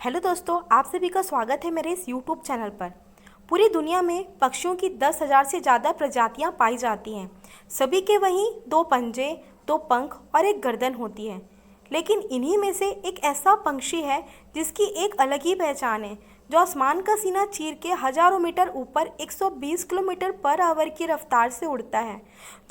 Hello दोस्तों, आप सभी का स्वागत है मेरे इस यूट्यूब चैनल पर। पूरी दुनिया में पक्षियों की 10,000 से ज़्यादा प्रजातियां पाई जाती हैं। सभी के वहीं 2 पंजे, 2 पंख और एक गर्दन होती है। लेकिन इन्हीं में से एक ऐसा पंछी है जिसकी एक अलग ही पहचान है, जो आसमान का सीना चीर के हजारों मीटर ऊपर 120 किलोमीटर पर आवर की रफ्तार से उड़ता है,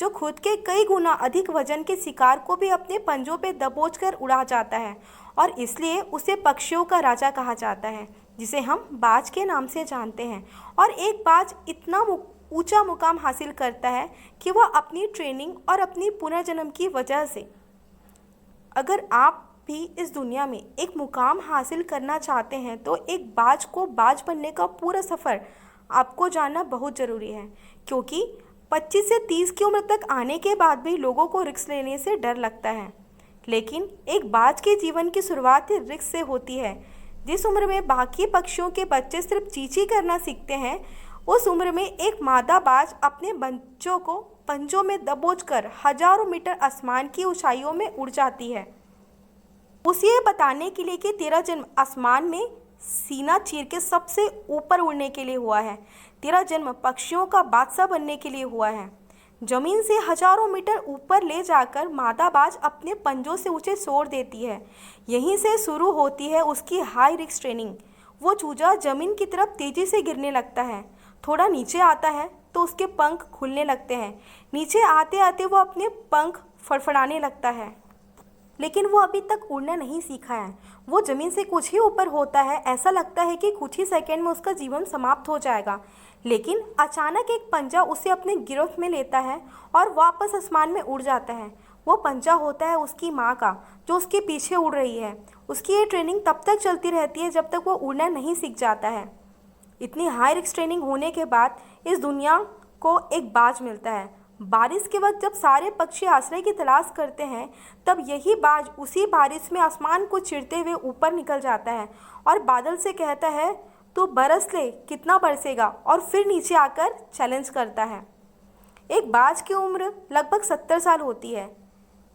जो खुद के कई गुना अधिक वजन के शिकार को भी अपने पंजों पे दबोचकर उड़ा जाता है और इसलिए उसे पक्षियों का राजा कहा जाता है, जिसे हम बाज के नाम से जानते हैं। और एक बाज इतना ऊंचा मुकाम हासिल करता है कि वह अपनी ट्रेनिंग और अपनी पुनर्जन्म की वजह से। अगर आप भी इस दुनिया में एक मुकाम हासिल करना चाहते हैं तो एक बाज को बाज बनने का पूरा सफ़र आपको जानना बहुत ज़रूरी है, क्योंकि 25 से 30 की उम्र तक आने के बाद भी लोगों को रिस्क लेने से डर लगता है। लेकिन एक बाज के जीवन की शुरुआत ही रिस्क से होती है। जिस उम्र में बाकी पक्षियों के बच्चे सिर्फ चींची करना सीखते हैं, उस उम्र में एक मादा बाज अपने बच्चों को पंजों में दबोचकर हजारों मीटर आसमान की ऊंचाइयों में उड़ जाती है। उसे ये बताने के लिए कि तेरा जन्म आसमान में सीना चीर के सबसे ऊपर उड़ने के लिए हुआ है, तेरा जन्म पक्षियों का बादशाह बनने के लिए हुआ है। जमीन से हजारों मीटर ऊपर ले जाकर मादा बाज अपने पंजों से ऊंचे छोड़ देती है। यहीं से शुरू होती है उसकी हाई रिस्क ट्रेनिंग। वो चूजा जमीन की तरफ तेजी से गिरने लगता है, थोड़ा नीचे आता है तो उसके पंख खुलने लगते हैं। नीचे आते आते वो अपने पंख फड़फड़ाने लगता है, लेकिन वो अभी तक उड़ना नहीं सीखा है। वो ज़मीन से कुछ ही ऊपर होता है, ऐसा लगता है कि कुछ ही सेकंड में उसका जीवन समाप्त हो जाएगा। लेकिन अचानक एक पंजा उसे अपने गिरफ्त में लेता है और वापस आसमान में उड़ जाता है। वो पंजा होता है उसकी माँ का, जो उसके पीछे उड़ रही है। उसकी ये ट्रेनिंग तब तक चलती रहती है जब तक वो उड़ना नहीं सीख जाता है। इतनी हाई रिस्क ट्रेनिंग होने के बाद इस दुनिया को एक बाज मिलता है। बारिश के वक्त जब सारे पक्षी आश्रय की तलाश करते हैं, तब यही बाज उसी बारिश में आसमान को चीरते हुए ऊपर निकल जाता है और बादल से कहता है, तू बरस ले, कितना बरसेगा, और फिर नीचे आकर चैलेंज करता है। एक बाज की उम्र लगभग 70 साल होती है।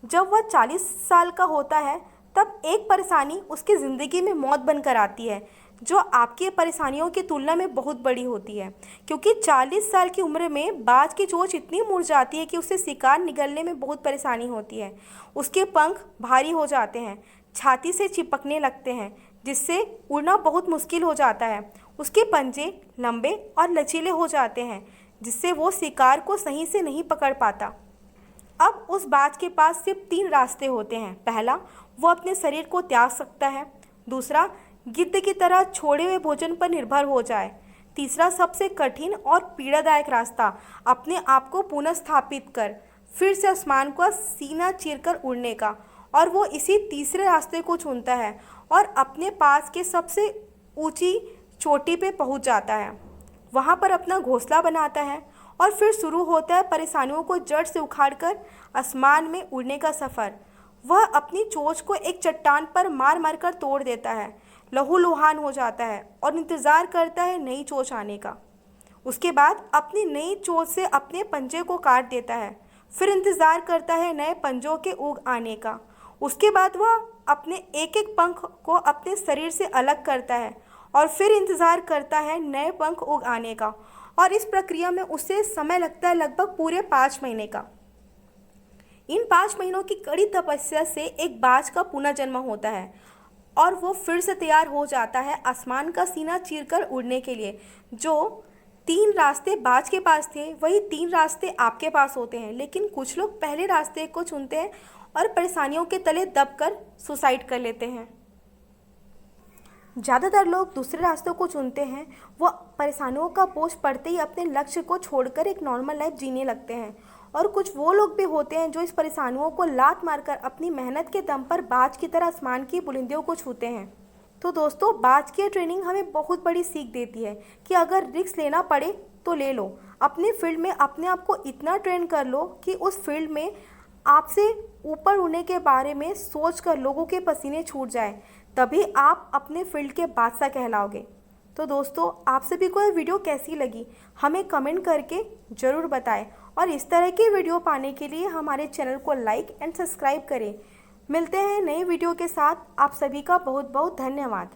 जब वह 40 साल का होता है, तब एक परेशानी उसकी ज़िंदगी में मौत बनकर आती है, जो आपकी परेशानियों की तुलना में बहुत बड़ी होती है, क्योंकि 40 साल की उम्र में बाज की चोंच इतनी मुड़ जाती है कि उसे शिकार निगलने में बहुत परेशानी होती है। उसके पंख भारी हो जाते हैं, छाती से चिपकने लगते हैं, जिससे उड़ना बहुत मुश्किल हो जाता है। उसके पंजे लंबे और लचीले हो जाते हैं, जिससे वो शिकार को सही से नहीं पकड़ पाता। अब उस बाज के पास सिर्फ 3 रास्ते होते हैं। पहला, वो अपने शरीर को त्याग सकता है। दूसरा, गिद्ध की तरह छोड़े हुए भोजन पर निर्भर हो जाए। तीसरा, सबसे कठिन और पीड़ादायक रास्ता, अपने आप को पुनः स्थापित कर फिर से आसमान को सीना चीरकर उड़ने का। और वो इसी तीसरे रास्ते को चुनता है और अपने पास के सबसे ऊंची चोटी पे पहुंच जाता है। वहाँ पर अपना घोंसला बनाता है और फिर शुरू होता है परेशानियों को जड़ से उखाड़कर आसमान में उड़ने का सफ़र। वह अपनी चोंच को एक चट्टान पर मार मार कर तोड़ देता है, लहूलुहान हो जाता है और इंतज़ार करता है नई चोंच आने का। उसके बाद अपनी नई चोंच से अपने पंजे को काट देता है, फिर इंतज़ार करता है नए पंजों के उग आने का। उसके बाद वह अपने एक एक पंख को अपने शरीर से अलग करता है और फिर इंतज़ार करता है नए पंख उग आने का। और इस प्रक्रिया में उसे समय लगता है लगभग पूरे 5 महीने का। इन 5 महीनों की कड़ी तपस्या से एक बाज का पुनर्जन्म होता है और वो फिर से तैयार हो जाता है आसमान का सीना चीरकर उड़ने के लिए। जो 3 रास्ते बाज के पास थे, वही 3 रास्ते आपके पास होते हैं। लेकिन कुछ लोग पहले रास्ते को चुनते हैं और परेशानियों के तले दबकर सुसाइड कर लेते हैं। ज़्यादातर लोग दूसरे रास्तों को चुनते हैं। वो परेशानियों का बोझ पड़ते ही अपने लक्ष्य को छोड़कर एक नॉर्मल लाइफ जीने लगते हैं। और कुछ वो लोग भी होते हैं जो इस परेशानियों को लात मारकर अपनी मेहनत के दम पर बाज की तरह आसमान की बुलंदियों को छूते हैं। तो दोस्तों, बाज की ट्रेनिंग हमें बहुत बड़ी सीख देती है कि अगर रिस्क लेना पड़े तो ले लो। अपने फील्ड में अपने आप को इतना ट्रेन कर लो कि उस फील्ड में आपसे ऊपर उड़ने के बारे में सोचकर लोगों के पसीने छूट जाए, तभी आप अपने फील्ड के बादशाह कहलाओगे। तो दोस्तों, आप सभी को ये वीडियो कैसी लगी हमें कमेंट करके ज़रूर बताएं और इस तरह की वीडियो पाने के लिए हमारे चैनल को लाइक एंड सब्सक्राइब करें। मिलते हैं नए वीडियो के साथ। आप सभी का बहुत बहुत धन्यवाद।